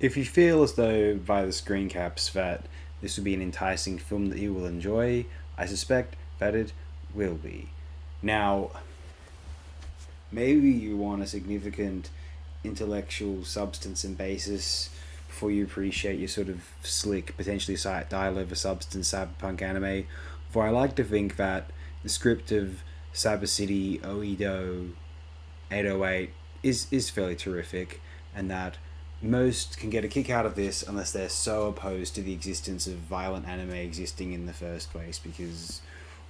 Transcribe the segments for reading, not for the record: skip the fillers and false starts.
If you feel as though by the screen caps that this will be an enticing film that you will enjoy, I suspect that it will be. Now, maybe you want a significant intellectual substance and basis before you appreciate your sort of slick, potentially dial over substance cyberpunk anime. For I like to think that the script of Cyber City Oedo 808 is fairly terrific, and that most can get a kick out of this unless they're so opposed to the existence of violent anime existing in the first place, because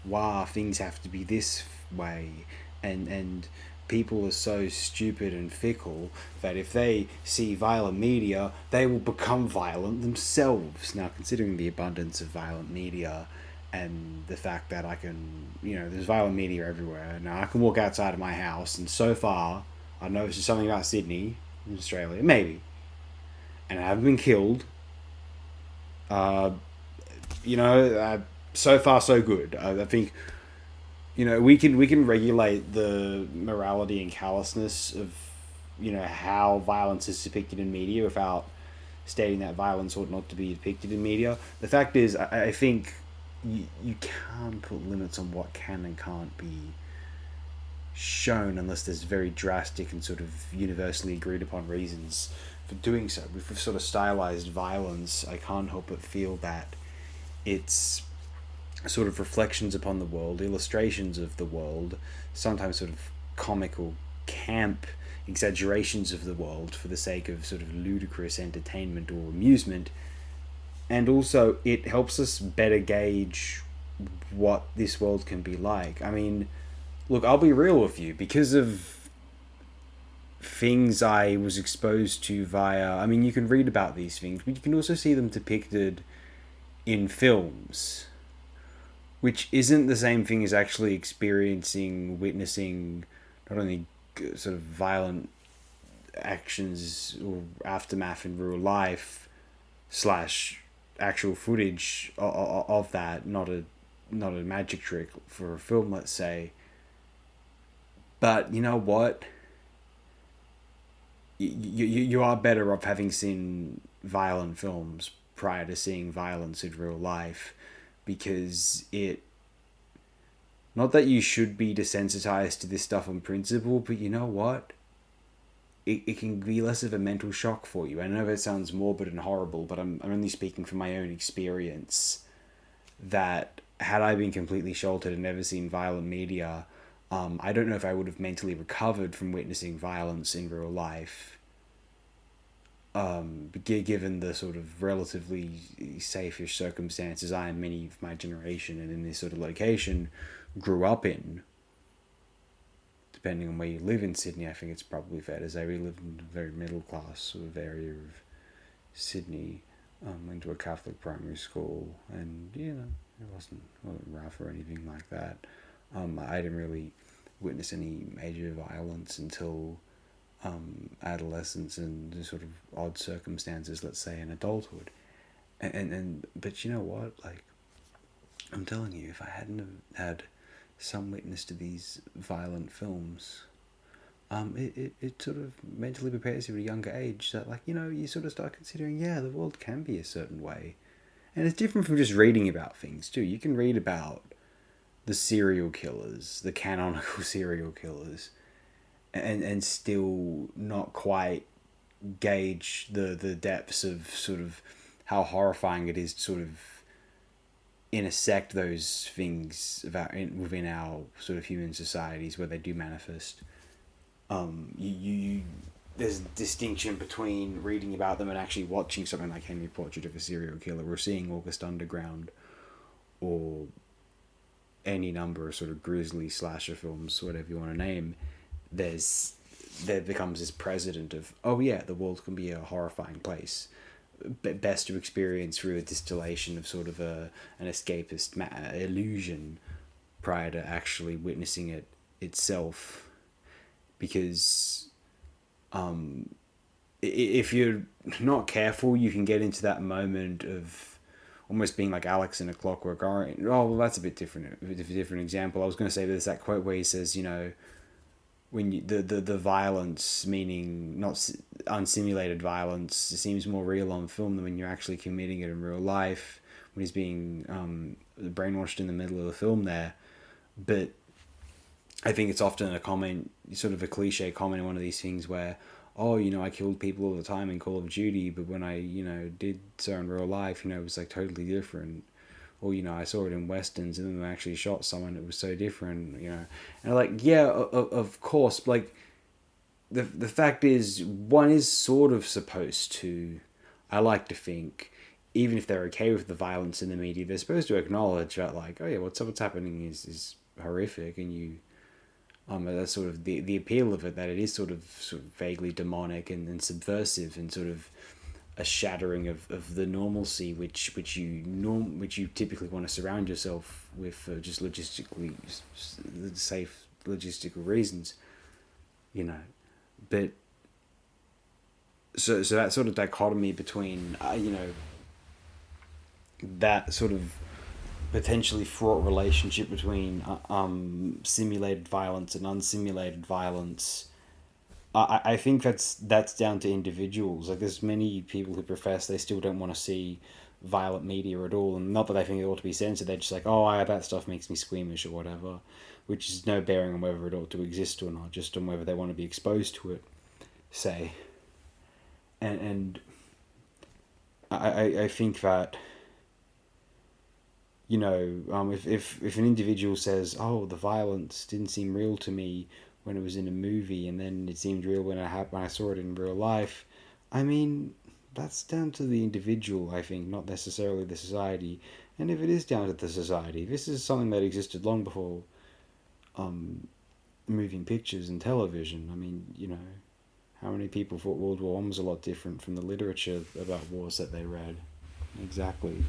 wow, things have to be this way, and people are so stupid and fickle that if they see violent media, they will become violent themselves. Now, considering the abundance of violent media and the fact that I can, there's violent media everywhere. Now, I can walk outside of my house, and so far, I know this is something about Sydney, in Australia, maybe, and I haven't been killed. Uh, so far so good. I think we can regulate the morality and callousness of how violence is depicted in media without stating that violence ought not to be depicted in media. The fact is, I think you can't put limits on what can and can't be shown unless there's very drastic and sort of universally agreed upon reasons for doing so. With sort of stylized violence, I can't help but feel that it's sort of reflections upon the world, illustrations of the world, sometimes sort of comical, camp exaggerations of the world for the sake of sort of ludicrous entertainment or amusement. And also, it helps us better gauge what this world can be like. I mean, look, I'll be real with you. Because of things I was exposed to via. I mean, you can read about these things, but you can also see them depicted in films, which isn't the same thing as actually experiencing, witnessing not only sort of violent actions or aftermath in real life slash actual footage of that, not a magic trick for a film, let's say. But you know what? You are better off having seen violent films prior to seeing violence in real life, because it, not that you should be desensitized to this stuff on principle, but you know what? It can be less of a mental shock for you. I know that sounds morbid and horrible, but I'm only speaking from my own experience. That had I been completely sheltered and never seen violent media, I don't know if I would have mentally recovered from witnessing violence in real life. Given the sort of relatively safe-ish circumstances I and many of my generation and in this sort of location grew up in, depending on where you live in Sydney, I think it's probably fair to say we live in a very middle class sort of area of Sydney. Went to a Catholic primary school, and it wasn't rough or anything like that. I didn't really witness any major violence until adolescence and the sort of odd circumstances, let's say, in adulthood. And but you know what? Like, I'm telling you, if I hadn't have had some witness to these violent films, it sort of mentally prepares you at a younger age that, like, you sort of start considering, yeah, the world can be a certain way. And it's different from just reading about things, too. You can read about the serial killers, the canonical serial killers, and still not quite gauge the depths of sort of how horrifying it is to sort of intersect those things within our sort of human societies where they do manifest. You there's a distinction between reading about them and actually watching something like Henry Portrait of a Serial Killer, or seeing August Underground, or any number of sort of grisly slasher films, whatever you want to name. There becomes this precedent of, oh yeah, the world can be a horrifying place, best to experience through a distillation of sort of an escapist illusion prior to actually witnessing it itself. Because if you're not careful, you can get into that moment of almost being like Alex in A Clockwork Orange. Oh, well, that's a bit different. A different example. I was going to say there's that quote where he says, when you, the violence, meaning not unsimulated violence, seems more real on film than when you're actually committing it in real life. When he's being brainwashed in the middle of the film there, but I think it's often a comment, sort of a cliche comment in one of these things where, oh, I killed people all the time in Call of Duty, but when I, did so in real life, it was like totally different. Or, I saw it in Westerns and then I actually shot someone, it was so different. And like, yeah, of course, like, the fact is, one is sort of supposed to, I like to think, even if they're okay with the violence in the media, they're supposed to acknowledge that, like, oh yeah, what's happening is horrific, and that's sort of the appeal of it, that it is sort of vaguely demonic and subversive, and sort of a shattering of the normalcy which you typically want to surround yourself with for just logistically safe logistical reasons, you know. But so that sort of dichotomy between that sort of potentially fraught relationship between simulated violence and unsimulated violence. I think that's down to individuals. Like, there's many people who profess they still don't want to see violent media at all, and not that they think it ought to be censored. They're just like, oh, that stuff makes me squeamish or whatever, which is no bearing on whether it ought to exist or not, just on whether they want to be exposed to it, say. And I think that if an individual says, oh, the violence didn't seem real to me when it was in a movie, and then it seemed real when I saw it in real life, I mean, that's down to the individual, I think, not necessarily the society. And if it is down to the society, this is something that existed long before moving pictures and television. I mean, how many people thought World War One was a lot different from the literature about wars that they read? Exactly.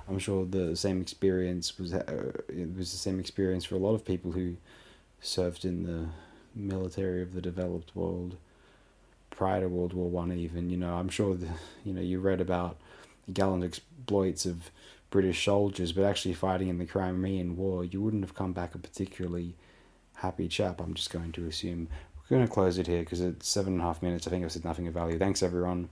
I'm sure the same experience it was the same experience for a lot of people who served in the military of the developed world prior to World War One. Even I'm sure you read about the gallant exploits of British soldiers, but actually fighting in the Crimean War, you wouldn't have come back a particularly happy chap. I'm just going to assume. We're going to close it here because it's 7.5 minutes. I think I've said nothing of value. Thanks, everyone.